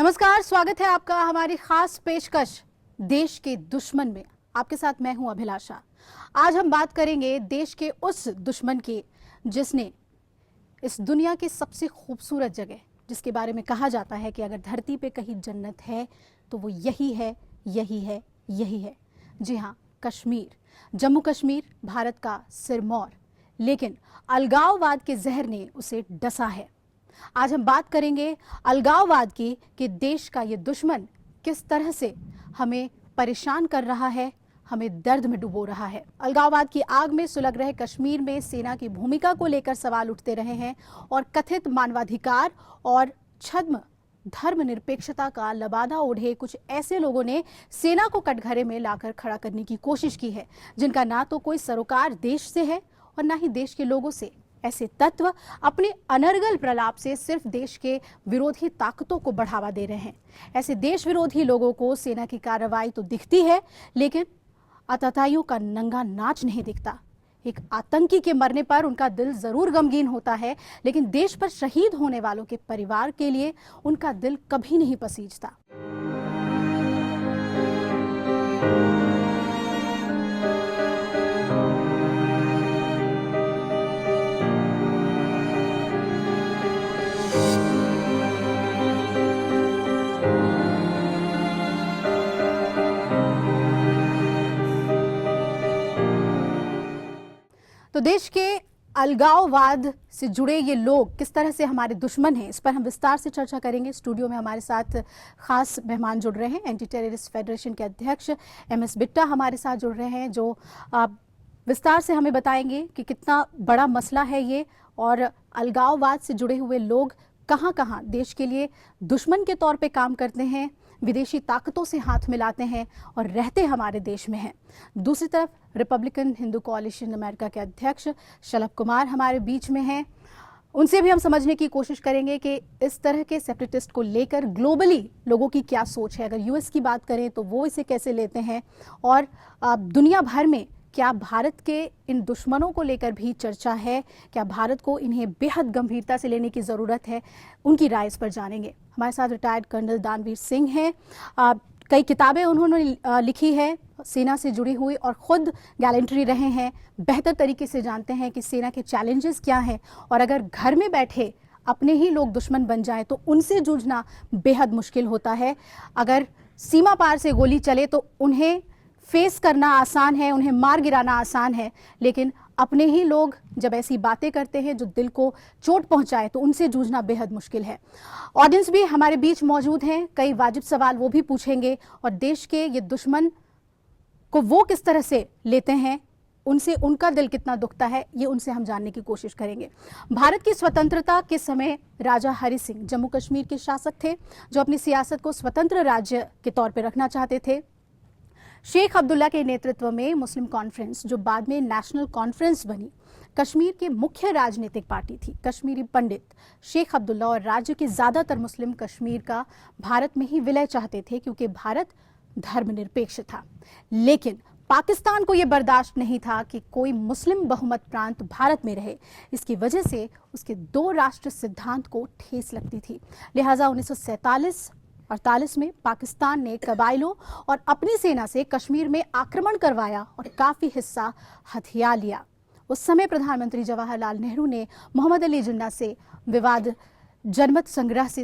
नमस्कार, स्वागत है आपका हमारी खास पेशकश देश के दुश्मन में। आपके साथ मैं हूं अभिलाषा। आज हम बात करेंगे देश के उस दुश्मन की जिसने इस दुनिया की सबसे खूबसूरत जगह, जिसके बारे में कहा जाता है कि अगर धरती पे कहीं जन्नत है तो वो यही है, यही है, यही है। जी हाँ, कश्मीर। जम्मू कश्मीर भारत का सिरमौर, लेकिन अलगाववाद के जहर ने उसे डसा है। आज हम बात करेंगे अलगाववाद की कि देश का ये दुश्मन किस तरह से हमें परेशान कर रहा है, हमें दर्द में डुबो रहा है। अलगाववाद की आग में सुलग रहे कश्मीर में सेना की भूमिका को लेकर सवाल उठते रहे हैं और कथित मानवाधिकार और छद्म धर्मनिरपेक्षता का लबादा ओढ़े कुछ ऐसे लोगों ने सेना को कटघरे में लाकर खड़ा करने की कोशिश की है, जिनका ना तो कोई सरोकार देश से है और ना ही देश के लोगों से। ऐसे तत्व अपने अनर्गल प्रलाप से सिर्फ देश के विरोधी ताकतों को बढ़ावा दे रहे हैं। ऐसे देश विरोधी लोगों को सेना की कार्रवाई तो दिखती है, लेकिन आतताइयों का नंगा नाच नहीं दिखता। एक आतंकी के मरने पर उनका दिल जरूर गमगीन होता है, लेकिन देश पर शहीद होने वालों के परिवार के लिए उनका दिल कभी नहीं पसीजता। तो देश के अलगाववाद से जुड़े ये लोग किस तरह से हमारे दुश्मन हैं, इस पर हम विस्तार से चर्चा करेंगे। स्टूडियो में हमारे साथ खास मेहमान जुड़ रहे हैं। एंटी टेररिस्ट फेडरेशन के अध्यक्ष MS बिट्टा हमारे साथ जुड़ रहे हैं, जो विस्तार से हमें बताएंगे कि कितना बड़ा मसला है ये और अलगाववाद से जुड़े हुए लोग कहाँ कहाँ देश के लिए दुश्मन के तौर पे काम करते हैं, विदेशी ताकतों से हाथ मिलाते हैं और रहते हमारे देश में हैं। दूसरी तरफ रिपब्लिकन हिंदू कोalition अमेरिका के अध्यक्ष शलभ कुमार हमारे बीच में हैं। उनसे भी हम समझने की कोशिश करेंगे कि इस तरह के सेपरेटिस्ट को लेकर ग्लोबली लोगों की क्या सोच है। अगर US की बात करें तो वो इसे कैसे लेते हैं और दुनिया भर में क्या भारत के इन दुश्मनों को लेकर भी चर्चा है, क्या भारत को इन्हें बेहद गंभीरता से लेने की ज़रूरत है, उनकी राय इस पर जानेंगे। हमारे साथ रिटायर्ड कर्नल दानवीर सिंह हैं। कई किताबें उन्होंने लिखी है सेना से जुड़ी हुई और ख़ुद गैलेंट्री रहे हैं, बेहतर तरीके से जानते हैं कि सेना के चैलेंजेस क्या हैं और अगर घर में बैठे अपने ही लोग दुश्मन बन जाएं तो उनसे जूझना बेहद मुश्किल होता है। अगर सीमा पार से गोली चले तो उन्हें फेस करना आसान है, उन्हें मार गिराना आसान है, लेकिन अपने ही लोग जब ऐसी बातें करते हैं जो दिल को चोट पहुंचाए तो उनसे जूझना बेहद मुश्किल है। ऑडियंस भी हमारे बीच मौजूद हैं, कई वाजिब सवाल वो भी पूछेंगे और देश के ये दुश्मन को वो किस तरह से लेते हैं, उनसे उनका दिल कितना दुखता है, ये उनसे हम जानने की कोशिश करेंगे। भारत की स्वतंत्रता के समय राजा हरि सिंह जम्मू कश्मीर के शासक थे, जो अपनी सियासत को स्वतंत्र राज्य के तौर पर रखना चाहते थे। शेख अब्दुल्ला के नेतृत्व में मुस्लिम कॉन्फ्रेंस, जो बाद में नेशनल कॉन्फ्रेंस बनी, कश्मीर की मुख्य राजनीतिक पार्टी थी। कश्मीरी पंडित शेख अब्दुल्ला और राज्य के ज़्यादातर मुस्लिम कश्मीर का भारत में ही विलय चाहते थे, क्योंकि भारत धर्मनिरपेक्ष था। लेकिन पाकिस्तान को यह बर्दाश्त नहीं था कि कोई मुस्लिम बहुमत प्रांत भारत में रहे। इसकी वजह से उसके 2 राष्ट्र सिद्धांत को ठेस लगती थी। लिहाजा 1947-48 में पाकिस्तान ने कबाइलों और अपनी सेना से कश्मीर में आक्रमण करवाया और काफी हिस्सा हथिया लिया। उस समय प्रधानमंत्री जवाहरलाल नेहरू ने मोहम्मद अली जिन्ना से विवाद जनमत संग्रह से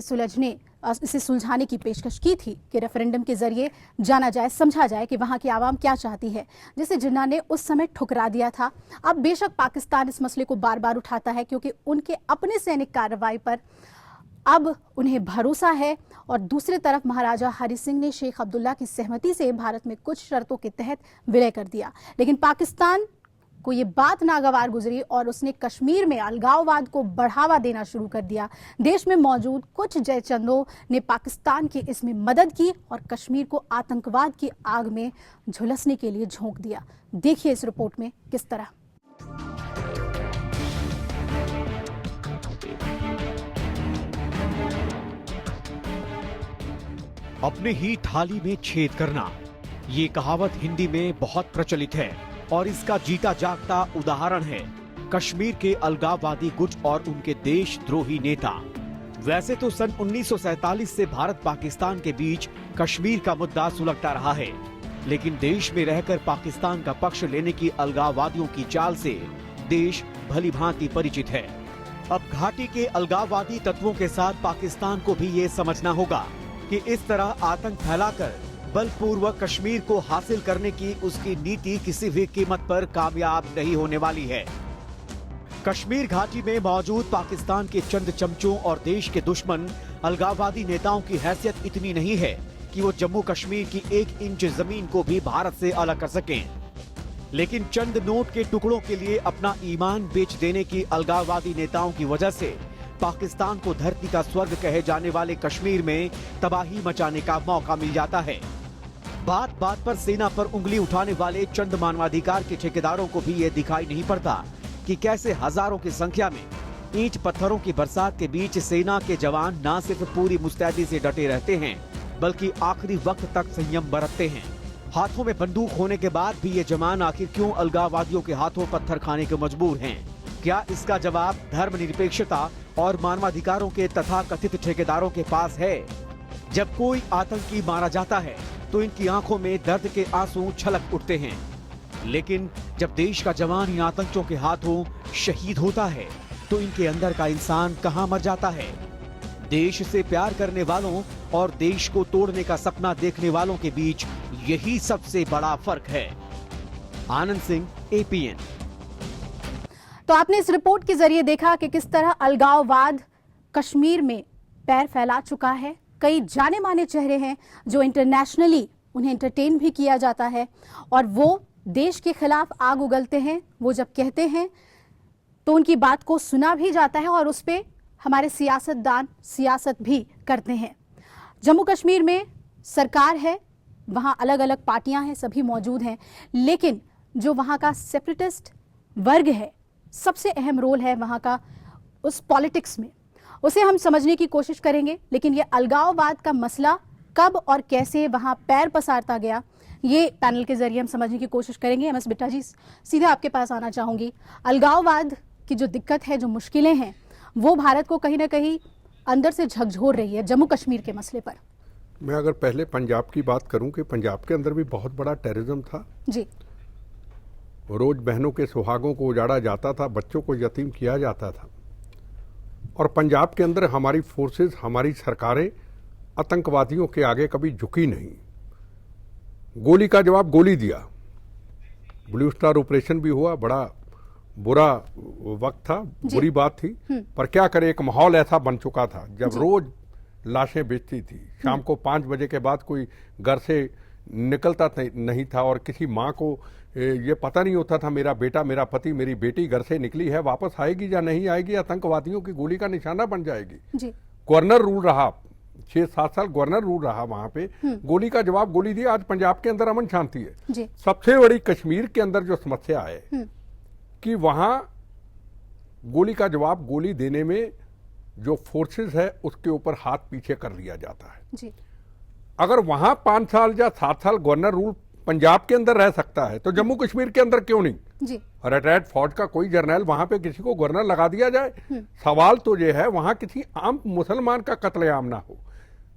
इसे सुलझाने की पेशकश की थी कि रेफरेंडम के जरिए जाना जाए, समझा जाए कि वहां की आवाम क्या चाहती है, जिसे जिन्ना ने उस समय ठुकरा दिया था। अब बेशक पाकिस्तान इस मसले को बार बार उठाता है, क्योंकि उनके अपने सैनिक कार्रवाई पर अब उन्हें भरोसा है और दूसरी तरफ महाराजा हरि सिंह ने शेख अब्दुल्ला की सहमति से भारत में कुछ शर्तों के तहत विलय कर दिया। लेकिन पाकिस्तान को ये बात नागवार गुजरी और उसने कश्मीर में अलगाववाद को बढ़ावा देना शुरू कर दिया। देश में मौजूद कुछ जयचंदों ने पाकिस्तान की इसमें मदद की और कश्मीर को आतंकवाद की आग में झुलसने के लिए झोंक दिया। देखिए इस रिपोर्ट में किस तरह। अपने ही थाली में छेद करना, ये कहावत हिंदी में बहुत प्रचलित है और इसका जीता जागता उदाहरण है कश्मीर के अलगाववादी गुट और उनके देशद्रोही नेता। वैसे तो सन 1947 से भारत पाकिस्तान के बीच कश्मीर का मुद्दा सुलगता रहा है, लेकिन देश में रहकर पाकिस्तान का पक्ष लेने की अलगाववादियों की चाल से देश भली भांति परिचित है। अब घाटी के अलगाववादी तत्वों के साथ पाकिस्तान को भी ये समझना होगा कि इस तरह आतंक फैलाकर बलपूर्वक कश्मीर को हासिल करने की उसकी नीति किसी भी कीमत पर कामयाब नहीं होने वाली है। कश्मीर घाटी में मौजूद पाकिस्तान के चंद चमचों और देश के दुश्मन अलगाववादी नेताओं की हैसियत इतनी नहीं है कि वो जम्मू कश्मीर की 1 इंच जमीन को भी भारत से अलग कर सकें। लेकिन चंद नोट के टुकड़ों के लिए अपना ईमान बेच देने की अलगाववादी नेताओं की वजह से पाकिस्तान को धरती का स्वर्ग कहे जाने वाले कश्मीर में तबाही मचाने का मौका मिल जाता है। बात बात पर सेना पर उंगली उठाने वाले चंद मानवाधिकार के ठेकेदारों को भी ये दिखाई नहीं पड़ता कि कैसे हजारों की संख्या में ईंट पत्थरों की बरसात के बीच सेना के जवान न सिर्फ पूरी मुस्तैदी से डटे रहते हैं, बल्कि आखिरी वक्त तक संयम बरतते हैं। हाथों में बंदूक होने के बाद भी ये जवान आखिर क्यों अलगाववादियों के हाथों पत्थर खाने के मजबूर हैं? क्या इसका जवाब धर्मनिरपेक्षता और मानवाधिकारों के तथाकथित ठेकेदारों के पास है? जब कोई आतंकी मारा जाता है तो इनकी आंखों में दर्द के आंसू छलक उठते हैं, लेकिन जब देश का जवान इन आतंकियों के हाथों शहीद होता है तो इनके अंदर का इंसान कहां मर जाता है? देश से प्यार करने वालों और देश को तोड़ने का सपना देखने वालों के बीच यही सबसे बड़ा फर्क है। आनंद सिंह, एपीएन। तो आपने इस रिपोर्ट के जरिए देखा कि किस तरह अलगाववाद कश्मीर में पैर फैला चुका है। कई जाने माने चेहरे हैं जो इंटरनेशनली उन्हें एंटरटेन भी किया जाता है और वो देश के खिलाफ आग उगलते हैं। वो जब कहते हैं तो उनकी बात को सुना भी जाता है और उस पे हमारे सियासतदान सियासत भी करते हैं। जम्मू कश्मीर में सरकार है, वहाँ अलग अलग पार्टियां हैं, सभी मौजूद हैं, लेकिन जो वहाँ का सेपरेटिस्ट वर्ग है, सबसे अहम रोल है वहाँ का उस पॉलिटिक्स में, उसे हम समझने की कोशिश करेंगे। लेकिन ये अलगाववाद का मसला कब और कैसे वहाँ पैर पसारता गया, ये पैनल के जरिए हम समझने की कोशिश करेंगे। एमएस बिट्टा जी, सीधे आपके पास आना चाहूँगी। अलगाववाद की जो दिक्कत है, जो मुश्किलें हैं, वो भारत को कहीं ना कहीं अंदर से झकझोर रही है जम्मू कश्मीर के मसले पर। मैं अगर पहले पंजाब की बात करूं कि पंजाब के अंदर भी बहुत बड़ा टेररिज्म था जी। रोज बहनों के सुहागों को उजाड़ा जाता था, बच्चों को यतीम किया जाता था। और पंजाब के अंदर हमारी फोर्सेस, हमारी सरकारें आतंकवादियों के आगे कभी झुकी नहीं। गोली का जवाब गोली दिया। ब्लू स्टार ऑपरेशन भी हुआ, बड़ा बुरा वक्त था, बुरी बात थी, पर क्या करे, एक माहौल ऐसा बन चुका था जब रोज लाशें बेचती थी। शाम को 5 बजे के बाद कोई घर से निकलता नहीं था और किसी माँ को ये पता नहीं होता था मेरा बेटा, मेरा पति, मेरी बेटी घर से निकली है, वापस आएगी या नहीं आएगी, आतंकवादियों की गोली का निशाना बन जाएगी। गवर्नर रूल रहा, 6-7 साल गवर्नर रूल रहा वहां पे, गोली का जवाब गोली दिया। आज पंजाब के अंदर अमन शांति है। सबसे बड़ी कश्मीर के अंदर जो समस्या है कि वहां गोली का जवाब गोली देने में जो फोर्सेस है उसके ऊपर हाथ पीछे कर लिया जाता है जी। अगर वहां 5 साल या 7 साल गवर्नर रूल पंजाब के अंदर रह सकता है तो जम्मू कश्मीर के अंदर क्यों नहीं जी? रिटायर्ड फौज का कोई जर्नल वहां पे किसी को गवर्नर लगा दिया जाए। सवाल तो ये है वहां किसी आम मुसलमान का कत्लेआम ना हो,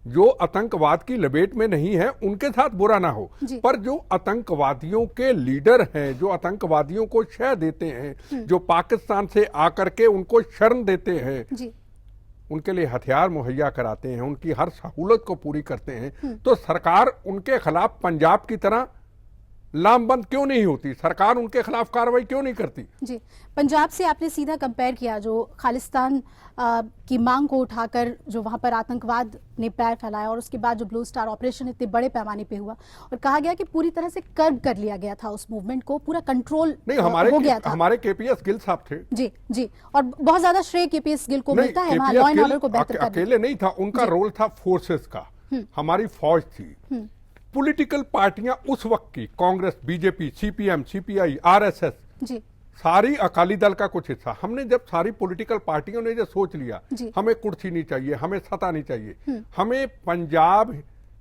जो आतंकवाद की लपेट में नहीं है उनके साथ बुरा ना हो, पर जो आतंकवादियों के लीडर हैं, जो आतंकवादियों को शह देते हैं, जो पाकिस्तान से आकर के उनको शरण देते हैं, उनके लिए हथियार मुहैया कराते हैं, उनकी हर सहूलत को पूरी करते हैं, तो सरकार उनके खिलाफ पंजाब की तरह लामबंद क्यों नहीं होती? सरकार उनके खिलाफ कार्रवाई क्यों नहीं करती? जी, पंजाब से आपने सीधा कंपेयर किया, जो खालिस्तान की मांग को उठाकर जो वहां पर आतंकवाद ने पैर फैलाया और उसके बाद जो ब्लू स्टार ऑपरेशन इतने बड़े पैमाने पे हुआ और कहा गया कि पूरी तरह से कर्ब कर लिया गया था उस मूवमेंट को, पूरा कंट्रोल हो गया था। हमारे केपीएस गिल साहब थे जी जी, और बहुत ज्यादा श्रेय केपीएस गिल को मिलता है वहां लॉ एंड ऑर्डर को बेहतर करने। अकेले नहीं था, उनका रोल था फोर्सेस का, हमारी फौज थी। पॉलिटिकल पार्टियां उस वक्त की, कांग्रेस, बीजेपी, सीपीएम, सीपीआई, आरएसएस जी, सारी अकाली दल का कुछ हिस्सा, हमने जब सारी पॉलिटिकल पार्टियों ने जो सोच लिया हमें कुर्सी नहीं चाहिए, हमें सत्ता नहीं चाहिए, हमें पंजाब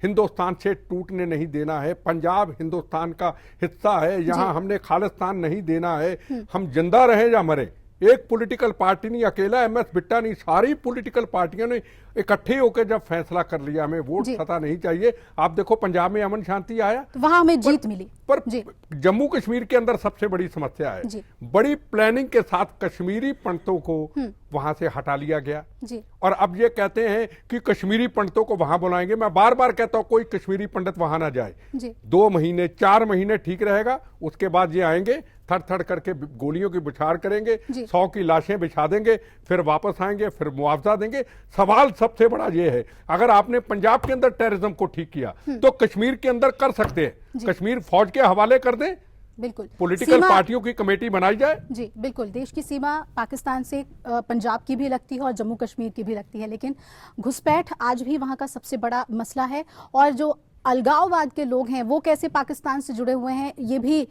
हिंदुस्तान से टूटने नहीं देना है, पंजाब हिंदुस्तान का हिस्सा है, यहाँ हमने खालिस्तान नहीं देना है, हम जिंदा रहे या मरे, एक पॉलिटिकल पार्टी नहीं, अकेला एमएस बिट्टा नहीं, सारी पॉलिटिकल पार्टियों ने इकट्ठे होकर जब फैसला कर लिया हमें वोट जी। सत्ता नहीं चाहिए। आप देखो पंजाब में अमन शांति आया, तो वहां हमें जीत मिली। पर जी जम्मू कश्मीर के अंदर सबसे बड़ी समस्या है, जी। बड़ी प्लानिंग के साथ कश्मीरी पंडितों को वहां से हटा लिया गया। जी और अब ये कहते हैं कि कश्मीरी पंडितों को वहां बुलाएंगे। मैं बार बार कहता हूं कोई कश्मीरी पंडित वहां ना जाए। जी 2 महीने 4 महीने ठीक रहेगा, उसके बाद ये आएंगे थड़ थड़ करके गोलियों की बुछार करेंगे, जी। 100 की लाशें बिछा देंगे, फिर वापस आएंगे, फिर मुआवजा देंगे। सवाल सबसे बड़ा ये है, अगर आपने पंजाब के अंदर टेररिज्म को ठीक किया तो कश्मीर के अंदर कर सकते हैं। कश्मीर फौज के हवाले कर दें, बिल्कुल। पॉलिटिकल पार्टियों की कमेटी बनाई जाए। जी बिल्कुल, देश की सीमा पाकिस्तान से पंजाब की भी लगती है और जम्मू कश्मीर की भी लगती है, लेकिन घुसपैठ आज भी वहां का सबसे बड़ा मसला है। और जो अलगाववाद के लोग हैं वो कैसे पाकिस्तान से जुड़े हुए हैं, ये भी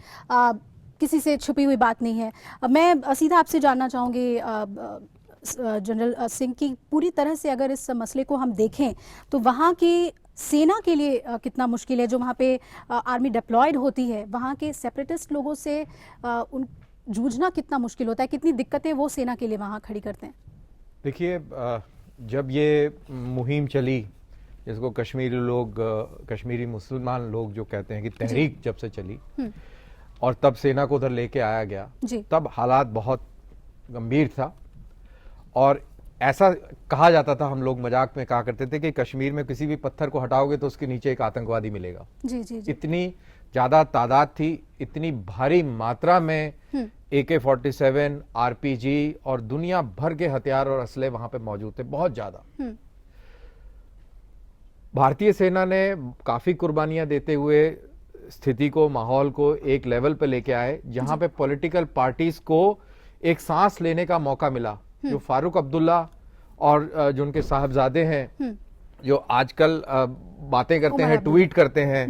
किसी से छुपी हुई बात नहीं है। मैं सीधा आपसे जानना चाहूंगी जनरल सिंह की, पूरी तरह से अगर इस मसले को हम देखें तो वहाँ की सेना के लिए कितना मुश्किल है, जो वहाँ पे आर्मी डिप्लॉयड होती है, वहाँ के सेपरेटिस्ट लोगों से उन जूझना कितना मुश्किल होता है, कितनी दिक्कतें वो सेना के लिए वहाँ खड़ी करते हैं? देखिए, जब ये मुहिम चली, जिसको कश्मीरी मुसलमान लोग जो कहते हैं कि तहरीक जब से चली और तब सेना को उधर लेके आया गया, तब हालात बहुत गंभीर था। और ऐसा कहा जाता था, हम लोग मजाक में कहा करते थे कि कश्मीर में किसी भी पत्थर को हटाओगे तो उसके नीचे एक आतंकवादी मिलेगा। जी जी जी। इतनी ज्यादा तादाद थी, इतनी भारी मात्रा में AK-47, RPG और दुनिया भर के हथियार और असले वहां पे मौजूद थे, बहुत ज्यादा। भारतीय सेना ने काफी कुर्बानियां देते हुए स्थिति को, माहौल को एक लेवल पे लेके आए जहां पे पॉलिटिकल पार्टीज को एक सांस लेने का मौका मिला। जो फारूक अब्दुल्ला और जो उनके साहबजादे हैं, जो आजकल बातें करते हैं, ट्वीट करते हैं,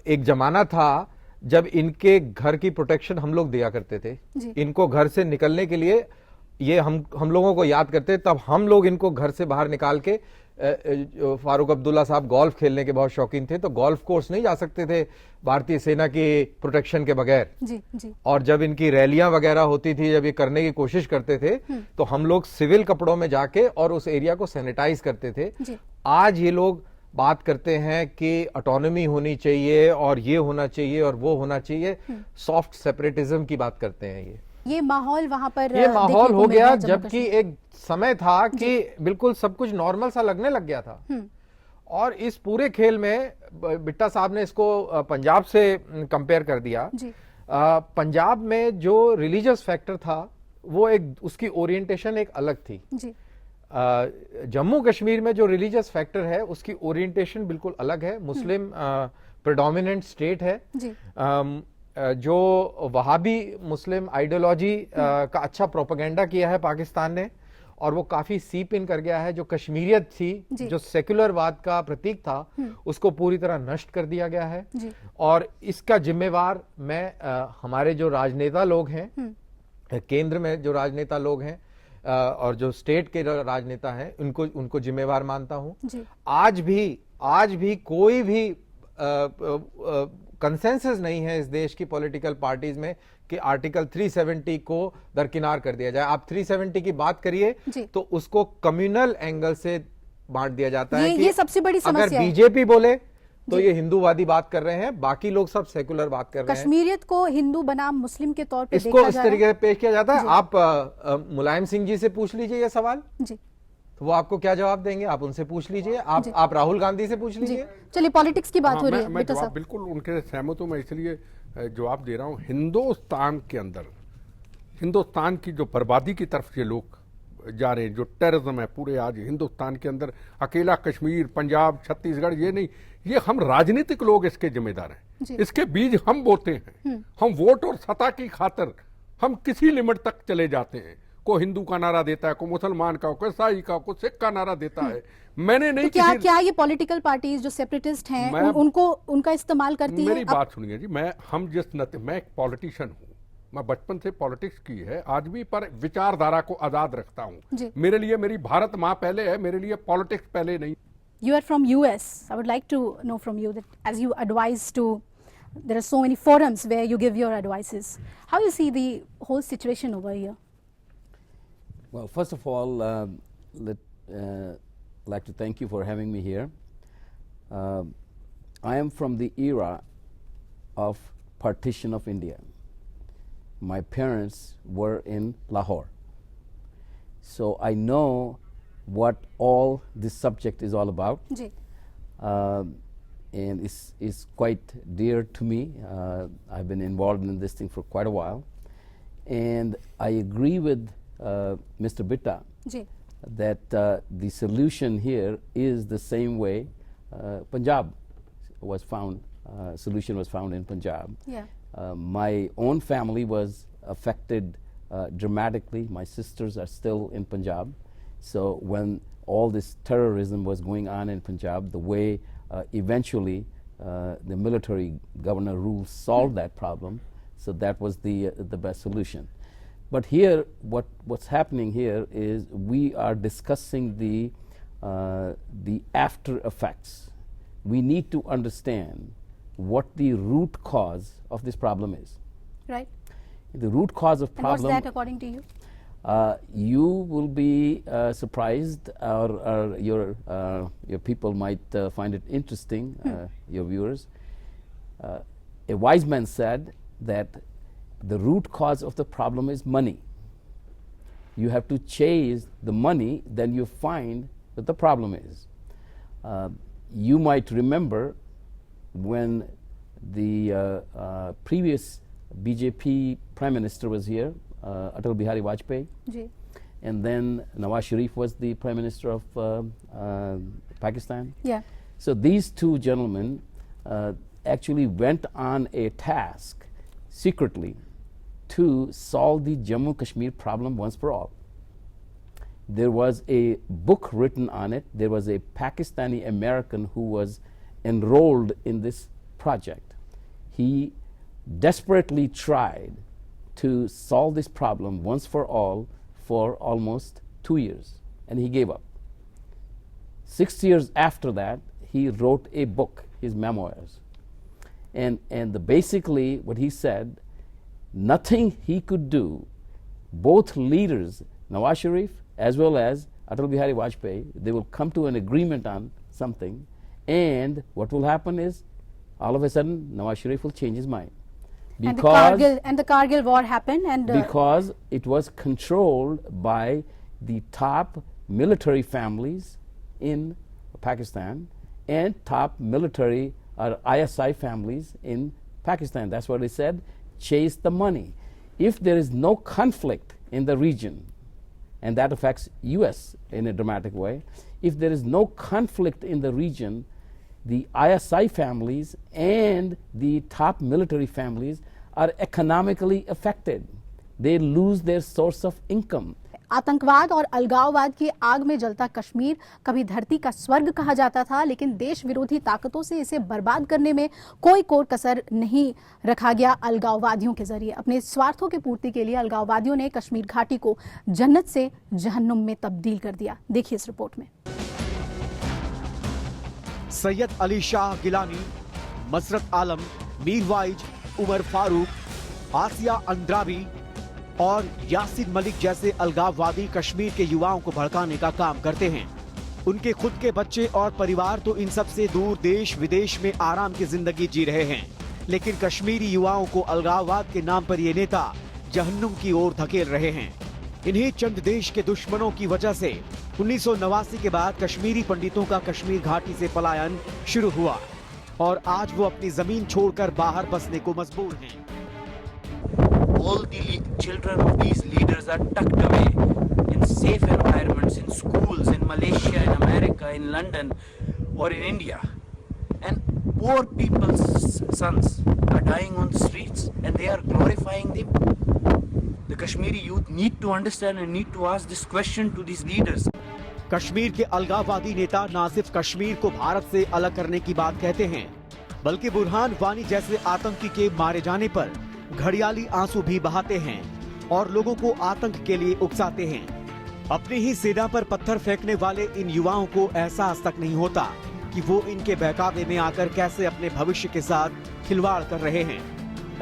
एक जमाना था जब इनके घर की प्रोटेक्शन हम लोग दिया करते थे। इनको घर से निकलने के लिए ये हम लोगों को याद करते, तब हम लोग इनको घर से बाहर निकाल के, फारूक अब्दुल्ला साहब गोल्फ खेलने के बहुत शौकीन थे, तो गोल्फ कोर्स नहीं जा सकते थे भारतीय सेना की प्रोटेक्शन के बगैर। जी जी। और जब इनकी रैलियां वगैरह होती थी, जब ये करने की कोशिश करते थे, तो हम लोग सिविल कपड़ों में जाके और उस एरिया को सैनिटाइज करते थे। आज ये लोग बात करते हैं कि ऑटोनॉमी होनी चाहिए और ये होना चाहिए और वो होना चाहिए, सॉफ्ट सेपरेटिज्म की बात करते हैं। ये माहौल वहां पर ये माहौल हो गया, जबकि एक समय था कि बिल्कुल सब कुछ नॉर्मल सा लगने लग गया था। और इस पूरे खेल में बिट्टा साहब ने इसको पंजाब से कंपेयर कर दिया। पंजाब में जो रिलीजियस फैक्टर था वो एक, उसकी ओरिएंटेशन एक अलग थी। जम्मू कश्मीर में जो रिलीजियस फैक्टर है उसकी ओरिएंटेशन बिल्कुल अलग है। मुस्लिम प्रेडोमिनेंट स्टेट है। जो वहाबी मुस्लिम आइडियोलॉजी का अच्छा प्रोपेगेंडा किया है पाकिस्तान ने, और वो काफी सीप इन कर गया है। जो कश्मीरियत थी, जो सेक्युलरवाद का प्रतीक था, उसको पूरी तरह नष्ट कर दिया गया है। और इसका जिम्मेवार मैं हमारे जो राजनेता लोग हैं, केंद्र में जो राजनेता लोग हैं और जो स्टेट के राजनेता हैं, उनको जिम्मेवार मानता हूं। आज भी कोई भी कंसेंसस नहीं है इस देश की पॉलिटिकल पार्टीज में कि आर्टिकल 370 को दरकिनार कर दिया जाए। आप 370 की बात करिए तो उसको कम्युनल एंगल से बांट दिया जाता है कि ये सबसे बड़ी समस्या अगर बीजेपी बोले तो ये हिंदुवादी बात कर रहे हैं, बाकी लोग सब सेकुलर बात कर रहे हैं। कश्मीरियत को हिंदू बनाम मुस्लिम के तौर पे इसको इस तरीके से पेश किया जाता है। आप मुलायम सिंह जी से पूछ लीजिए ये सवाल, तो वो आपको क्या जवाब देंगे, आप उनसे पूछ लीजिए। आप राहुल गांधी से पूछ लीजिए। चलिए, पॉलिटिक्स की बात हो रही है। मैं जवाब बिल्कुल उनके सहमत हूं, मैं इसलिए जवाब दे रहा हूं। हिंदुस्तान के अंदर, हिंदुस्तान की जो बर्बादी की तरफ ये लोग जा रहे हैं, जो टेररिज्म है पूरे आज हिंदुस्तान के अंदर, अकेला कश्मीर, पंजाब, छत्तीसगढ़ ये नहीं, ये हम राजनीतिक लोग इसके जिम्मेदार हैं। इसके बीज हम बोते हैं। हम वोट और सत्ता की खातिर हम किसी लिमिट तक चले जाते हैं। को हिंदू का नारा देता है, को मुसलमान का, को ईसाई का, को सिख का नारा देता है। मैंने नहीं तो क्या ये पॉलिटिकल पार्टीज जो सेपरेटिस्ट हैं उनका इस्तेमाल करती है? मेरी बात सुनिए जी, मैं एक पॉलिटिशियन हूँ, मैं बचपन से पॉलिटिक्स की है, आज भी, पर विचारधारा को आजाद रखता हूँ। मेरे लिए मेरी भारत माँ पहले है, मेरे लिए पॉलिटिक्स पहले नहीं। You are from US. I would like to know from you that as you advise to, there are so many forums where you give your advices. How you see the whole situation over here? Well, first of all, like to thank you for having me here. I am from the era of partition of India. My parents were in Lahore. So I know what all this subject is all about. Ji And it's quite dear to me. I've been involved in this thing for quite a while. And I agree with Mr. Bitta ji that the solution here is the same way Punjab was found, solution was found in Punjab. yeah My own family was affected dramatically. My sisters are still in Punjab. So when all this terrorism was going on in Punjab, the way eventually the military governor rule solved that problem, so that was the best solution. But here, what's happening here is we are discussing the after effects. We need to understand what the root cause of this problem is. right The root cause of and what's problem. that according to you? You will be surprised, or your people might find it interesting, your viewers. A wise man said that the root cause of the problem is money. You have to chase the money, then you find what the problem is. You might remember when the previous BJP Prime Minister was here, Atal Bihari Vajpayee, ji and then Nawaz Sharif was the Prime Minister of Pakistan. yeah So these two gentlemen actually went on a task secretly to solve the Jammu Kashmir problem once for all. There was a book written on it. There was a Pakistani American who was enrolled in this project. He desperately tried to solve this problem once for all for almost 2 years, and he gave up. 6 years after that, he wrote a book, his memoirs. And basically what he said, nothing he could do, both leaders, Nawaz Sharif as well as Atal Bihari Vajpayee, they will come to an agreement on something, and what will happen is, all of a sudden, Nawaz Sharif will change his mind. and the Kargil war happened and Because it was controlled by the top military families in Pakistan and top military or ISI families in Pakistan. That's what he said, chase the money. If there is no conflict in the region, and that affects US in a dramatic way, if there is no conflict in the region, the ISI families and the top military families are economically affected. They lose their source of income. आतंकवाद और अलगाववाद की आग में जलता कश्मीर कभी धरती का स्वर्ग कहा जाता था, लेकिन देश विरोधी ताकतों से इसे बर्बाद करने में कोई कोर कसर नहीं रखा गया अलगाववादियों के जरिए। अपने स्वार्थों की पूर्ति के लिए अलगाववादियों ने कश्मीर घाटी को जन्नत से जहन्नुम में तब्दील कर दिया। देखिए इस रिपोर्ट में। सैयद अली शाह गिलानी, मसरत आलम, मीरवाइज, उमर फारूक, आसिया अंद्राबी और यासिन मलिक जैसे अलगाववादी कश्मीर के युवाओं को भड़काने का काम करते हैं। उनके खुद के बच्चे और परिवार तो इन सब से दूर देश विदेश में आराम की जिंदगी जी रहे हैं, लेकिन कश्मीरी युवाओं को अलगाववाद के नाम पर ये नेता जहन्नुम की ओर धकेल रहे हैं। इन्हीं चंद देश के दुश्मनों की वजह से 1989 के बाद कश्मीरी पंडितों का कश्मीर घाटी से पलायन शुरू हुआ और आज वो अपनी जमीन छोड़कर बाहर बसने को मजबूर हैं। All the children of these leaders are tucked away in safe environments, in schools, in Malaysia, in America, in London, or in India. And poor people's sons are dying on the streets and they are glorifying them. The Kashmiri youth need to understand and need to ask this question to these leaders. Kashmir के अलगाववादी नेता न सिर्फ कश्मीर को भारत से अलग करने की बात कहते हैं, बल्कि बुरहान वानी जैसे आतंकी के मारे जाने पर घड़ियाली आंसू भी बहाते हैं और लोगों को आतंक के लिए उकसाते हैं। अपनी ही सेना पर पत्थर फेंकने वाले इन युवाओं को एहसास तक नहीं होता कि वो इनके बहकावे में आकर कैसे अपने भविष्य के साथ खिलवाड़ कर रहे हैं।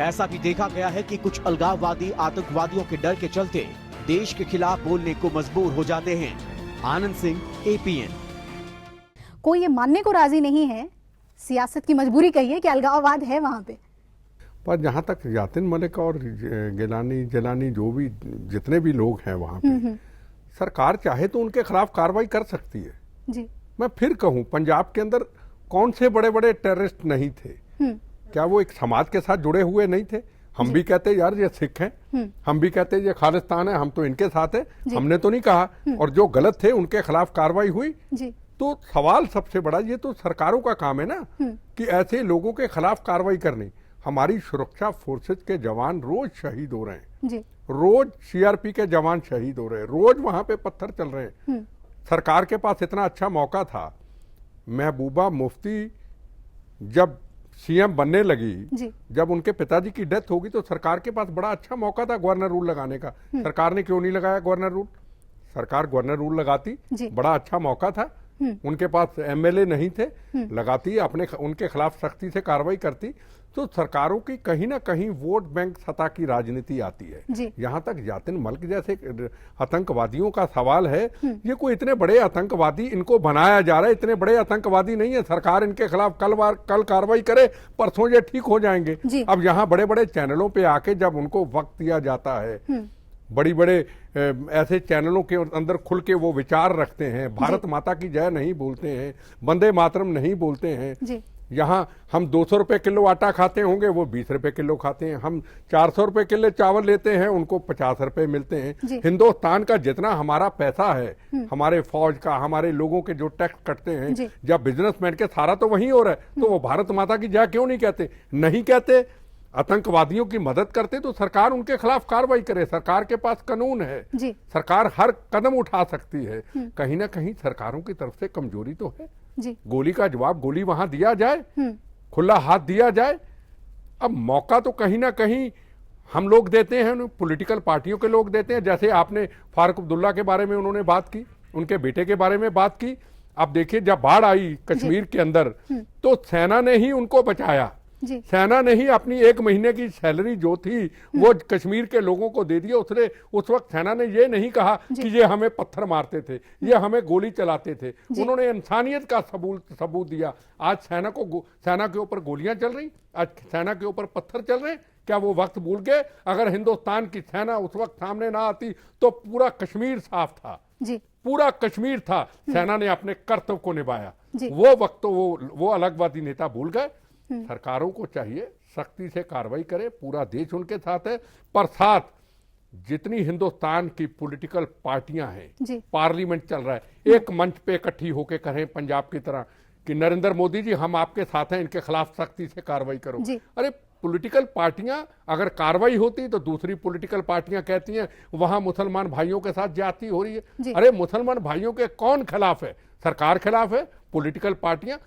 ऐसा भी देखा गया है कि कुछ अलगाववादी आतंकवादियों के डर के चलते देश के खिलाफ बोलने को मजबूर हो जाते हैं। आनंद सिंह, APN। कोई ये मानने को राजी नहीं है, सियासत की मजबूरी कहिए, कि अलगाववाद है वहां पे। पर जहाँ तक यातिन मलिक और गिलानी जो भी जितने भी लोग हैं वहाँ पे, सरकार चाहे तो उनके खिलाफ कार्रवाई कर सकती है जी। मैं फिर कहूँ, पंजाब के अंदर कौन से बड़े बड़े टेररिस्ट नहीं थे? क्या वो एक समाज के साथ जुड़े हुए नहीं थे? हम भी कहते यार ये सिख हैं, हम भी कहते ये खालिस्तान है, हम तो इनके साथ है, हमने तो नहीं कहा। और जो गलत थे उनके खिलाफ कार्रवाई हुई जी। तो सवाल सबसे बड़ा, ये तो सरकारों का काम है ना कि ऐसे लोगों के खिलाफ कार्रवाई करनी। हमारी सुरक्षा फोर्सेज के जवान रोज शहीद हो रहे हैं जी। रोज CRP के जवान शहीद हो रहे हैं, रोज वहां पे पत्थर चल रहे हैं। सरकार के पास इतना अच्छा मौका था, महबूबा मुफ्ती जब CM बनने लगी, जब उनके पिताजी की डेथ होगी तो सरकार के पास बड़ा अच्छा मौका था गवर्नर रूल लगाने का। सरकार ने क्यों नहीं लगाया गवर्नर रूल? सरकार गवर्नर रूल लगाती, बड़ा अच्छा मौका था। उनके पास MLA नहीं थे, लगाती, अपने उनके खिलाफ सख्ती से कार्रवाई करती। तो सरकारों की कहीं ना कहीं वोट बैंक सतह की राजनीति आती है। यहाँ तक यातिन मलिक जैसे आतंकवादियों का सवाल है, ये कोई इतने बड़े आतंकवादी इनको बनाया जा रहा है, इतने बड़े आतंकवादी नहीं है। सरकार इनके खिलाफ कल कार्रवाई करे, परसों ये ठीक हो जाएंगे। अब यहाँ बड़े बड़े चैनलों पे आके जब उनको वक्त दिया जाता है, बड़ी बड़े ऐसे चैनलों के अंदर खुल के वो विचार रखते हैं, भारत माता की जय नहीं बोलते हैं, वंदे मातरम नहीं बोलते हैं। यहाँ हम 200 रुपए किलो आटा खाते होंगे, वो 20 रुपए किलो खाते हैं। हम 400 रुपए किलो चावल लेते हैं, उनको 50 रुपए मिलते हैं। हिंदुस्तान का जितना हमारा पैसा है, हमारे फौज का, हमारे लोगों के जो टैक्स कटते हैं, जब बिजनेसमैन के सारा तो वही हो रहा है, तो वो भारत माता की जय क्यों नहीं कहते? नहीं कहते। आतंकवादियों की मदद करते तो सरकार उनके खिलाफ कार्रवाई करे। सरकार के पास कानून है, सरकार हर कदम उठा सकती है। कहीं ना कहीं सरकारों की तरफ से कमजोरी तो है। गोली का जवाब गोली वहां दिया जाए, खुला हाथ दिया जाए। अब मौका तो कहीं ना कहीं हम लोग देते हैं, पॉलिटिकल पार्टियों के लोग देते हैं। जैसे आपने फारूक अब्दुल्ला के बारे में उन्होंने बात की, उनके बेटे के बारे में बात की। अब देखिए, जब बाढ़ आई कश्मीर के अंदर तो सेना ने ही उनको बचाया। सेना ने ही अपनी 1 महीने की सैलरी जो थी वो कश्मीर के लोगों को दे दिया। उसने उस वक्त सेना ने ये नहीं कहा कि ये हमें पत्थर मारते थे, ये हमें गोली चलाते थे। उन्होंने इंसानियत का सबूत दिया। आज सेना के ऊपर गोलियां चल रही, आज सेना के ऊपर पत्थर चल रहे। क्या वो वक्त भूल गए? अगर हिंदुस्तान की सेना उस वक्त सामने ना आती तो पूरा कश्मीर साफ था, पूरा कश्मीर था। सेना ने अपने कर्तव्य को निभाया। वो वक्त तो वो अलगवादी नेता भूल गए। सरकारों को चाहिए सख्ती से कार्रवाई करे, पूरा देश उनके साथ है। पर साथ जितनी हिंदुस्तान की पॉलिटिकल पार्टियां हैं, पार्लियामेंट चल रहा है, एक मंच पे इकट्ठी होकर करें पंजाब की तरह कि नरेंद्र मोदी जी हम आपके साथ हैं, इनके खिलाफ सख्ती से कार्रवाई करो। अरे पॉलिटिकल पार्टियां अगर कार्रवाई होती तो दूसरी पॉलिटिकल पार्टियां कहती हैं वहां मुसलमान भाइयों के साथ ज्यादती हो रही है। अरे मुसलमान भाइयों के कौन खिलाफ है? सरकार खिलाफ है, पॉलिटिकल पार्टियां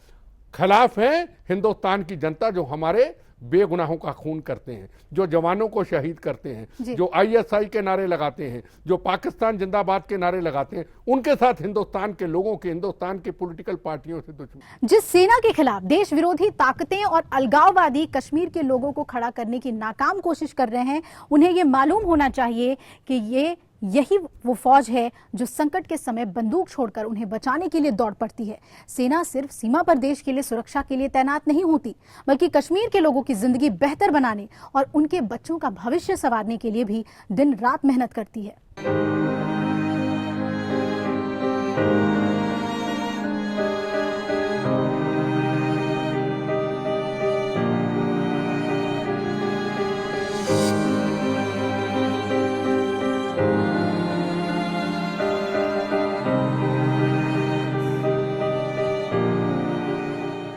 खिलाफ है। हिंदुस्तान की जनता जो हमारे बेगुनाहों का खून करते हैं, जो जवानों को शहीद करते हैं, जो ISI के नारे लगाते हैं, जो पाकिस्तान जिंदाबाद के नारे लगाते हैं, उनके साथ हिंदुस्तान के लोगों के, हिंदुस्तान के पॉलिटिकल पार्टियों से दुश्मन। जिस सेना के खिलाफ देश विरोधी ताकतें और अलगाववादी कश्मीर के लोगों को खड़ा करने की नाकाम कोशिश कर रहे हैं, उन्हें यह मालूम होना चाहिए कि यही वो फौज है जो संकट के समय बंदूक छोड़कर उन्हें बचाने के लिए दौड़ पड़ती है। सेना सिर्फ सीमा पर देश के लिए सुरक्षा के लिए तैनात नहीं होती, बल्कि कश्मीर के लोगों की जिंदगी बेहतर बनाने और उनके बच्चों का भविष्य संवारने के लिए भी दिन रात मेहनत करती है।